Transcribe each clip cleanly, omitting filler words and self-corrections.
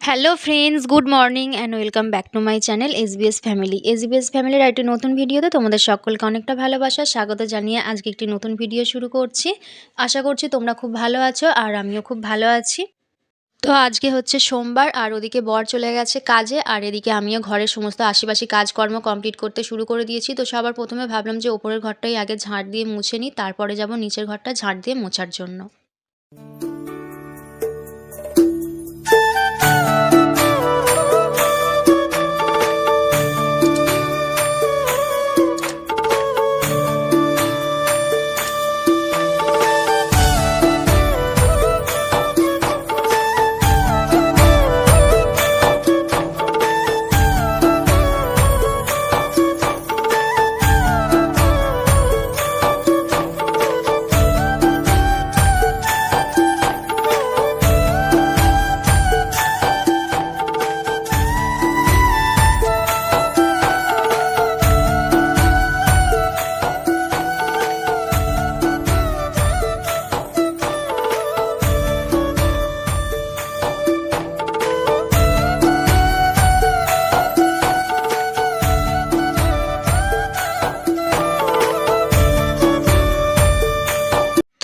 Hello friends, good morning and welcome back to my channel SBS family. SBS ফ্যামিলির একটি নতুন ভিডিওতে তোমাদের সকলকে অনেকটা ভালোবাসা স্বাগত জানিয়ে আজকে একটি নতুন ভিডিও শুরু করছি। আশা করছি তোমরা খুব ভালো আছো আর আমিও খুব ভালো আছি। তো আজকে হচ্ছে সোমবার আর ওদিকে বর চলে গেছে কাজে, আর এদিকে আমিও ঘরের সমস্ত আশিপাশি কাজকর্ম কমপ্লিট করতে শুরু করে দিয়েছি। তো সবার প্রথমে ভাবলাম যে ওপরের ঘরটাই আগে ঝাঁট দিয়ে মুছে নিই, তারপরে যাব নিচের ঘরটা ঝাঁট দিয়ে মোছার জন্য।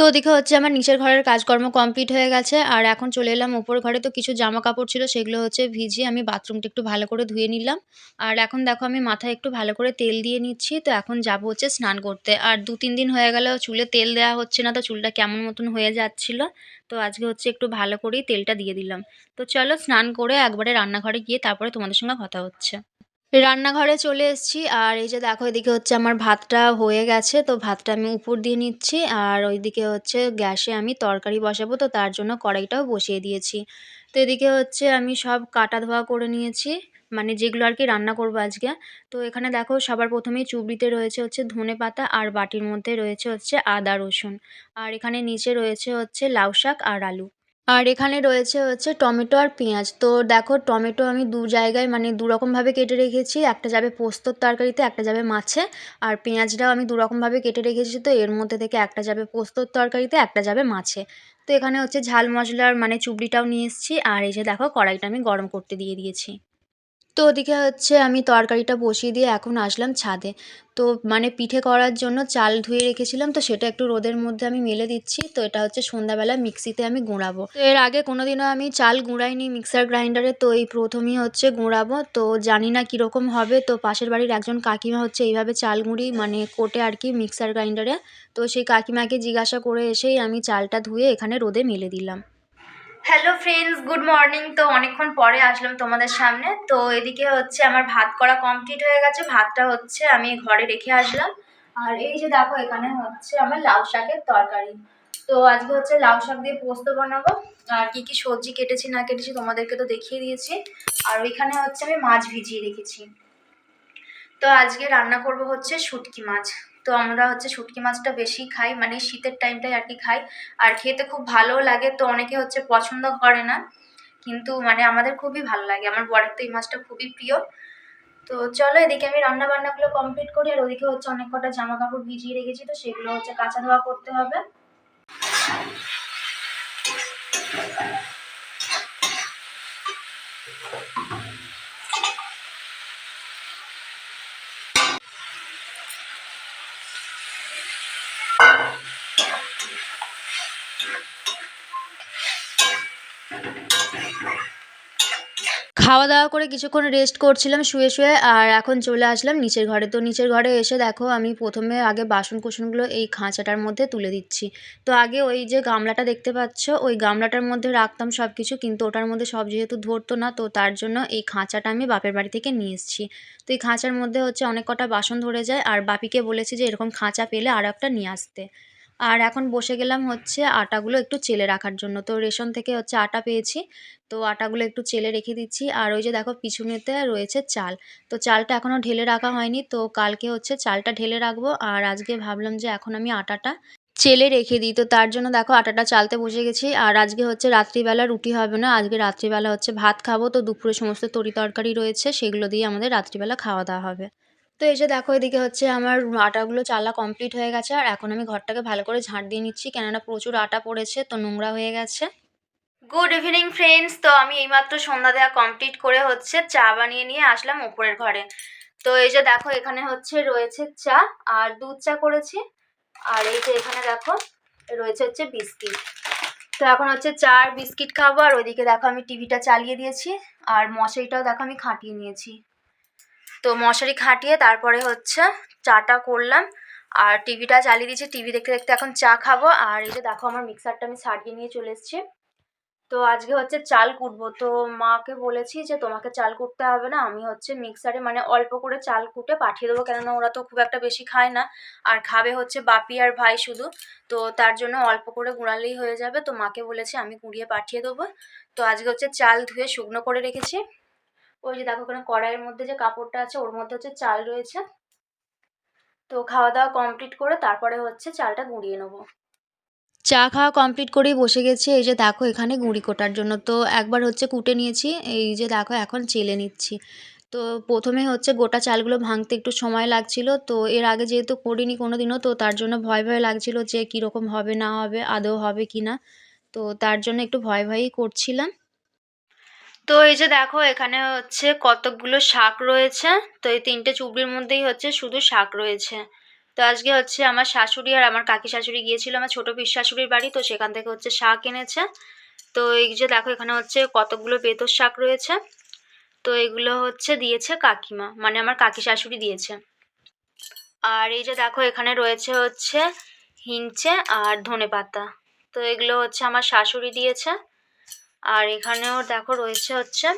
তো ওদিকে হচ্ছে আমার নিচের ঘরের কাজকর্ম কমপ্লিট হয়ে গেছে, আর এখন চলে এলাম ওপর ঘরে। তো কিছু জামা কাপড় ছিল, সেগুলো হচ্ছে ভিজিয়ে আমি বাথরুমটা একটু ভালো করে ধুয়ে নিলাম। আর এখন দেখো আমি মাথায় একটু ভালো করে তেল দিয়ে নিচ্ছি। তো এখন যাব হচ্ছে স্নান করতে। আর 2-3 দিন হয়ে গেল চুলে তেল দেওয়া হচ্ছে না, তো চুলটা কেমন মতন হয়ে যাচ্ছিল। তো আজকে হচ্ছে একটু ভালো করেই তেলটা দিয়ে দিলাম। তো চলো স্নান করে একবারে রান্নাঘরে গিয়ে তারপরে তোমাদের সঙ্গে কথা হচ্ছে। রান্নাঘরে চলে এসেছি, আর এই যে দেখো এদিকে হচ্ছে আমার ভাতটা হয়ে গেছে। তো ভাতটা আমি উপর দিয়ে নিচ্ছি, আর ওইদিকে হচ্ছে গ্যাসে আমি তরকারি বসাবো, তো তার জন্য কড়াইটাও বসিয়ে দিয়েছি। তো এদিকে হচ্ছে আমি সব কাটা ধোয়া করে নিয়েছি, মানে যেগুলো আর কি রান্না করবো আজকে। তো এখানে দেখো সবার প্রথমেই চুবড়িতে রয়েছে হচ্ছে ধনেপাতা, আর বাটির মধ্যে রয়েছে হচ্ছে আদা রসুন, আর এখানে নিচে রয়েছে হচ্ছে লাউ শাক আর আলু। আর এখানে রয়েছে হচ্ছে টমেটো আর পেঁয়াজ। তো দেখো টমেটো আমি 2 জায়গায় মানে 2 রকমভাবে কেটে রেখেছি। একটা যাবে পোস্তর তরকারিতে, একটা যাবে মাছে। আর পেঁয়াজটাও আমি 2 রকমভাবে কেটে রেখেছি। তো এর মধ্যে থেকে একটা যাবে পোস্তর তরকারিতে, একটা যাবে মাছে। তো এখানে হচ্ছে ঝাল মশলার মানে চুবড়িটাও নিয়ে এসেছি। আর এই যে দেখো কড়াইটা আমি গরম করতে দিয়ে দিয়েছি। তো ওদিকে হচ্ছে আমি তরকারিটা বসিয়ে দিয়ে এখন আসলাম ছাদে। তো মানে পিঠে করার জন্য চাল ধুয়ে রেখেছিলাম, তো সেটা একটু রোদের মধ্যে আমি মেলে দিচ্ছি। তো এটা হচ্ছে সন্ধ্যাবেলা মিক্সিতে আমি গুঁড়াবো। তো এর আগে কোনোদিনও আমি চাল গুঁড়াইনি মিক্সার গ্রাইন্ডারে, তো এই প্রথমই হচ্ছে গুঁড়াবো। তো জানি না কীরকম হবে। তো পাশের বাড়ির একজন কাকিমা হচ্ছে এইভাবে চাল গুঁড়ি মানে কোটে আর কি মিক্সার গ্রাইন্ডারে। তো সেই কাকিমাকে জিজ্ঞাসা করে এসেই আমি চালটা ধুয়ে এখানে রোদে মেলে দিলাম। Hello friends, good morning. তো অনেকক্ষণ পরে আসলাম তোমাদের সামনে। তো এদিকে হচ্ছে আমার ভাত করা কমপ্লিট হয়ে গেছে, ভাতটা হচ্ছে আমি ঘরে রেখে আসলাম। আর এই যে দেখো এখানে হচ্ছে আমার লাউ শাকের তরকারি। তো আজকে হচ্ছে লাউ শাক দিয়ে পোস্ত বানাবো। আর কি কি সবজি কেটেছি না কেটেছি তোমাদেরকে তো দেখিয়ে দিয়েছি। আর ওইখানে হচ্ছে আমি মাছ ভিজিয়ে রেখেছি। তো আজকে রান্না করব হচ্ছে শুটকি মাছ। তো আমরা হচ্ছে শুটকি মাছটা বেশি খাই, মানে শীতের টাইমটাই আর কি খাই। আর খেতে খুব ভালোও লাগে। তো অনেকে হচ্ছে পছন্দ করে না, কিন্তু মানে আমাদের খুবই ভালো লাগে। আমার বরের তো এই মাছটা খুবই প্রিয়। তো চলো এদিকে আমি রান্না বান্নাগুলো কমপ্লিট করি, আর ওদিকে হচ্ছে অনেক কটা জামা কাপড় ভিজিয়ে রেখেছি, তো সেগুলো হচ্ছে কাঁচা ধোয়া করতে হবে। খাওয়া দাওয়া করে কিছুক্ষণ রেস্ট করছিলাম শুয়ে শুয়ে, আর এখন চলে আসলাম নিচের ঘরে। তো নিচের ঘরে এসে দেখো আমি প্রথমে আগে বাসন কোসনগুলো এই খাঁচাটার মধ্যে তুলে দিচ্ছি। তো আগে ওই যে গামলাটা দেখতে পাচ্ছ, ওই গামলাটার মধ্যে রাখতাম সব কিছু, কিন্তু ওটার মধ্যে সব যেহেতু ধরতো না, তো তার জন্য এই খাঁচাটা আমি বাপের বাড়ি থেকে নিয়ে এসেছি। তো এই খাঁচার মধ্যে হচ্ছে অনেক কটা বাসন ধরে যায়, আর বাপিকে বলেছি যে এরকম খাঁচা পেলে আরও একটা নিয়ে আসতে। আর এখন বসে গেলাম হচ্ছে আটাগুলো একটু চেলে রাখার জন্য। তো রেশন থেকে হচ্ছে আটা পেয়েছি, তো আটাগুলো একটু চেলে রেখে দিচ্ছি। আর ওই যে দেখো পিছনেতে রয়েছে চাল। তো চালটা এখনও ঢেলে রাখা হয়নি, তো কালকে হচ্ছে চালটা ঢেলে রাখবো। আর আজকে ভাবলাম যে এখন আমি আটাটা চেলে রেখে দিই। তো তার জন্য দেখো আটাটা চালতে বসে গেছি। আর আজকে হচ্ছে রাত্রিবেলা রুটি হবে না, আজকে রাত্রিবেলা হচ্ছে ভাত খাবো। তো দুপুরে সমস্ত তরি তরকারি রয়েছে, সেগুলো দিয়ে আমাদের রাত্রিবেলা খাওয়া দাওয়া হবে। তো এই যে দেখো এদিকে হচ্ছে আমার আটাগুলো চালা কমপ্লিট হয়ে গেছে, আর এখন আমি ঘরটাকে ভালো করে ঝাঁট দিয়ে নিচ্ছি, কেননা প্রচুর আটা পড়েছে, তো নোংরা হয়ে গেছে। Good evening friends. তো আমি এইমাত্র সন্ধ্যা দেওয়া কমপ্লিট করে হচ্ছে চা বানিয়ে নিয়ে আসলাম উপরের ঘরে। তো এই যে দেখো এখানে হচ্ছে রয়েছে চা, আর দুধ চা করেছি। আর এই যে এখানে দেখো রয়েছে হচ্ছে বিস্কিট। তো এখন হচ্ছে চা আর বিস্কিট খাবো। আর ওইদিকে দেখো আমি টিভিটা চালিয়ে দিয়েছি, আর মশারিটাও দেখো আমি খাটিয়ে নিয়েছি। তো মশারি খাটিয়ে তারপরে হচ্ছে চাটা করলাম, আর টিভিটা চালিয়ে দিয়েছি। টিভি দেখতে দেখতে এখন চা খাবো। আর এই যে দেখো আমার মিক্সারটা আমি সারিয়ে নিয়ে চলে এসেছি। তো আজকে হচ্ছে চাল কুটবো। তো মাকে বলেছি যে তোমাকে চাল কুটতে হবে না, আমি হচ্ছে মিক্সারে মানে অল্প করে চাল কুটে পাঠিয়ে দেবো, কেননা ওরা তো খুব একটা বেশি খায় না, আর খাবে হচ্ছে বাপি আর ভাই শুধু। তো তার জন্য অল্প করে গুঁড়ালেই হয়ে যাবে। তো মাকে বলেছি আমি গুঁড়িয়ে পাঠিয়ে দেবো। তো আজকে হচ্ছে চাল ধুয়ে শুকনো করে রেখেছি। ওই যে দেখো ওখানে কড়াইয়ের মধ্যে যে কাপড়টা আছে ওর মধ্যে হচ্ছে চাল রয়েছে। তো খাওয়া দাওয়া কমপ্লিট করে তারপরে হচ্ছে চালটা গুঁড়িয়ে নেবো। চা খাওয়া কমপ্লিট করেই বসে গেছি। এই যে দেখো এখানে গুঁড়ি কোটার জন্য। তো একবার হচ্ছে কুটে নিয়েছি, এই যে দেখো এখন চেলে নিচ্ছি। তো প্রথমে হচ্ছে গোটা চালগুলো ভাঙতে একটু সময় লাগছিল। তো এর আগে যেহেতু করিনি কোনো দিনও, তো তার জন্য ভয় ভয় লাগছিল যে কীরকম হবে না হবে, আদৌ হবে কি না। তো তার জন্য একটু ভয় ভয়ই করছিলাম। তো এই যে দেখো এখানে হচ্ছে কতকগুলো শাক রয়েছে। তো এই 3টে চুবড়ির মধ্যেই হচ্ছে শুধু শাক রয়েছে। তো আজকে হচ্ছে আমার শাশুড়ি আর আমার কাকি শাশুড়ি গিয়েছিল আমার ছোটো পিস শাশুড়ির বাড়ি, তো সেখান থেকে হচ্ছে শাক এনেছে। তো এই যে দেখো এখানে হচ্ছে কতগুলো বেতর শাক রয়েছে। তো এগুলো হচ্ছে দিয়েছে কাকিমা, মানে আমার কাকি শাশুড়ি দিয়েছে। আর এই যে দেখো এখানে রয়েছে হচ্ছে হিংচে আর ধনেপাতা। তো এগুলো হচ্ছে আমার শাশুড়ি দিয়েছে। আর এখানেও দেখো রয়েছে হচ্ছে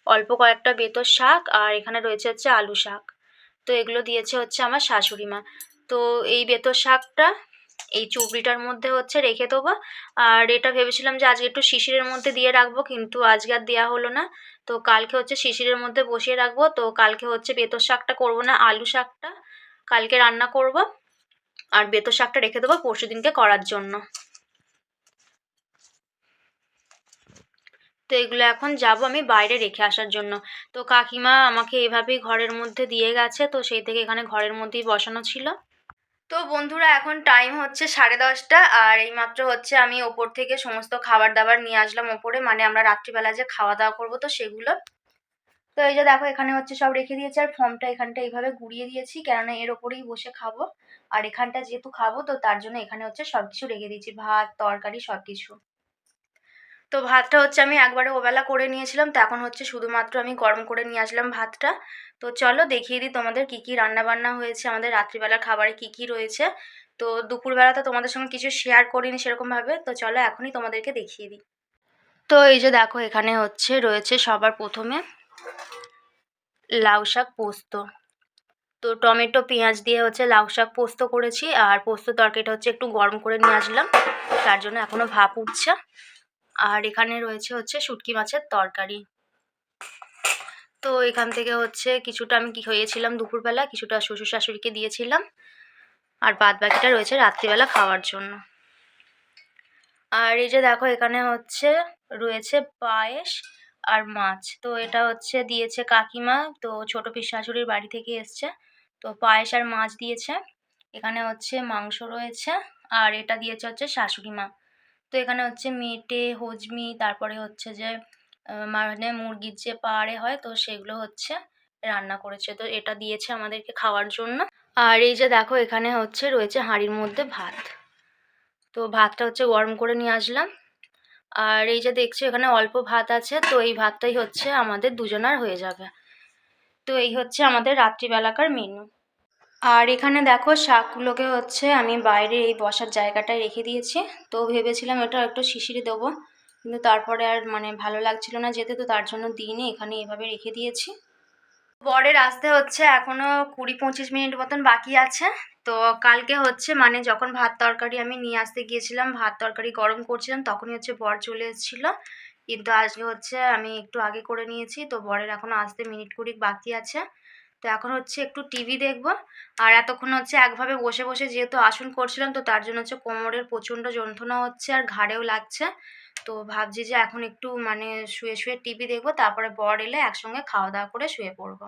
অল্প কয়েকটা বেতর শাক, আর এখানে রয়েছে হচ্ছে আলু শাক। তো এগুলো দিয়েছে হচ্ছে আমার শাশুড়ি মা। তো এই বেতর শাকটা এই চুবড়িটার মধ্যে হচ্ছে রেখে দেবো। আর এটা ভেবেছিলাম যে আজকে একটু শিশিরের মধ্যে দিয়ে রাখবো, কিন্তু আজকে আর দেওয়া হলো না। তো কালকে হচ্ছে শিশিরের মধ্যে বসিয়ে রাখবো। তো কালকে হচ্ছে বেতর শাকটা করবো না, আলু শাকটা কালকে রান্না করব। আর বেতর শাকটা রেখে দেবো পরশু দিনকে করার জন্য। তো এগুলো এখন যাব আমি বাইরে রেখে আসার জন্য। তো কাকিমা আমাকে এভাবেই ঘরের মধ্যে দিয়ে গেছে, তো সেই থেকে এখানে ঘরের মধ্যেই বসানো ছিল। তো বন্ধুরা এখন টাইম হচ্ছে 10:30, আর এইমাত্র হচ্ছে আমি ওপর থেকে সমস্ত খাবার দাবার নিয়ে আসলাম ওপরে, মানে আমরা রাত্রিবেলা যে খাওয়া দাওয়া করবো তো সেগুলো। তো এই যে দেখো এখানে হচ্ছে সব রেখে দিয়েছি, আর ফর্মটা এখানটা এইভাবে গুড়িয়ে দিয়েছি, কেননা এর ওপরেই বসে খাবো। আর এখানটা যেহেতু খাবো তো তার জন্য এখানে হচ্ছে সব কিছু রেখে দিয়েছি, ভাত তরকারি সব কিছু। তো ভাতটা হচ্ছে আমি একবারে ওবেলা করে নিয়েছিলাম, তো এখন হচ্ছে শুধুমাত্র আমি গরম করে নিয়ে আসলাম ভাতটা। তো চলো দেখিয়ে দিই তোমাদের কী কী রান্নাবান্না হয়েছে, আমাদের রাত্রিবেলার খাবারে কী কী রয়েছে। তো দুপুরবেলা তো তোমাদের সঙ্গে কিছু শেয়ার করিনি সেরকমভাবে, তো চলো এখনই তোমাদেরকে দেখিয়ে দিই। তো এই যে দেখো এখানে হচ্ছে রয়েছে সবার প্রথমে লাউ শাক পোস্ত। তো টমেটো পেঁয়াজ দিয়ে হচ্ছে লাউ শাক পোস্ত করেছি, আর পোস্ত তরকারিটা হচ্ছে একটু গরম করে নিয়ে আসলাম, তার জন্য এখনও ভাপ উঠছে। আর এখানে রয়েছে হচ্ছে শুটকি মাছের তরকারি। তো এখান থেকে হচ্ছে কিছুটা আমি কি হয়েছিলাম দুপুরবেলা, কিছুটা শ্বশুর শাশুড়িকে দিয়েছিলাম, আর বাদ বাকিটা রয়েছে রাত্রিবেলা খাওয়ার জন্য। আর এই যে দেখো এখানে হচ্ছে রয়েছে পায়েস আর মাছ। তো এটা হচ্ছে দিয়েছে কাকিমা, তো ছোটো পিস শাশুড়ির বাড়ি থেকে এসছে। তো পায়েস আর মাছ দিয়েছে। এখানে হচ্ছে মাংস রয়েছে, আর এটা দিয়েছে হচ্ছে শাশুড়ি মা। তো এখানে হচ্ছে মেটে হজমি, তারপরে হচ্ছে যে মানে মুরগির যে পাড়ে হয় তো সেগুলো হচ্ছে রান্না করেছে। তো এটা দিয়েছে আমাদেরকে খাওয়ার জন্য। আর এই যে দেখো এখানে হচ্ছে রয়েছে হাঁড়ির মধ্যে ভাত। তো ভাতটা হচ্ছে গরম করে নিয়ে আসলাম। আর এই যে দেখছো এখানে অল্প ভাত আছে, তো এই ভাতটাই হচ্ছে আমাদের দুজনার হয়ে যাবে। তো এই হচ্ছে আমাদের রাত্রিবেলাকার মেনু। আর এখানে দেখো শাকগুলোকে হচ্ছে আমি বাইরে এই বসার জায়গাটায় রেখে দিয়েছি। তো ভেবেছিলাম এটা একটু শিশিরে দেবো, কিন্তু তারপরে আর মানে ভালো লাগছিল না যেতে, তো তার জন্য দিইনি, এখানে এভাবে রেখে দিয়েছি। বরের আসতে হচ্ছে এখনো 20-25 মিনিট মতন বাকি আছে। তো কালকে হচ্ছে মানে যখন ভাত তরকারি আমি নিয়ে আসতে গিয়েছিলাম, ভাত তরকারি গরম করছিলাম, তখনই হচ্ছে বর চলে এসেছিলো। কিন্তু আজকে হচ্ছে আমি একটু আগে করে নিয়েছি, তো বরের এখনো আসতে মিনিট 20 বাকি আছে। তো এখন হচ্ছে একটু টিভি দেখবো। আর এতক্ষণ হচ্ছে একভাবে বসে বসে যেহেতু আসন করছিলাম, তো তার জন্য হচ্ছে কোমরের প্রচণ্ড যন্ত্রণা হচ্ছে আর ঘাড়েও লাগছে। তো ভাবছি যে এখন একটু মানে শুয়ে শুয়ে টিভি দেখবো, তারপরে বর এলে একসঙ্গে খাওয়া দাওয়া করে শুয়ে পড়বো।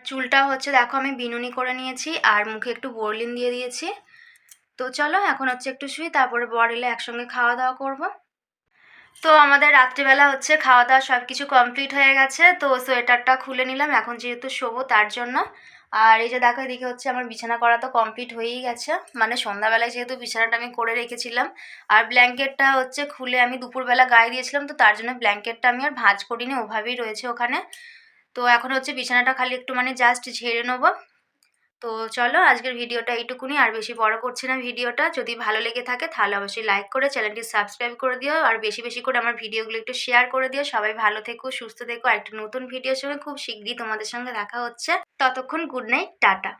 চুলটা হচ্ছে দেখো আমি বিনুনি করে নিয়েছি, আর মুখে একটু বোরলিন দিয়ে দিয়েছি। তো চলো এখন হচ্ছে একটু শুই, তারপরে বর এলে একসঙ্গে খাওয়া দাওয়া করবো। তো আমাদের রাত্রিবেলা হচ্ছে খাওয়া-দাওয়া সবকিছু কমপ্লিট হয়ে গেছে। তো সোয়েটারটা খুলে নিলাম এখন যেহেতু শোবো তার জন্য। আর এই যে দেখো এদিকে হচ্ছে আমার বিছানা করা তো কমপ্লিট হয়েই গেছে। মানে সন্ধ্যাবেলায় যেহেতু বিছানাটা আমি করে রেখেছিলাম। আর ব্ল্যাঙ্কেটটা হচ্ছে খুলে আমি দুপুরবেলা গায়ে দিয়েছিলাম তো তার জন্য ব্ল্যাঙ্কেটটা আমি আর ভাঁজ করিনি ওভাবেই রয়েছে ওখানে। তো এখন হচ্ছে বিছানাটা খালি একটু মানে জাস্ট ঝেড়ে নেবো। তো চলো আজকের ভিডিওটা এইটুকুনি, আর বেশি বড় করছি না ভিডিওটা। যদি ভালো লেগে থাকে তাহলে অবশ্যই লাইক করে চ্যানেলটি সাবস্ক্রাইব করে দিও। আর বেশি, বেশি করে আমার ভিডিওগুলো একটু শেয়ার করে দিও। সবাই ভালো থেকো, সুস্থ থেকো। আরেকটা নতুন ভিডিওর সঙ্গে খুব শিগগিরই তোমাদের সঙ্গে দেখা হচ্ছে। ততক্ষণ গুড নাইট, টাটা।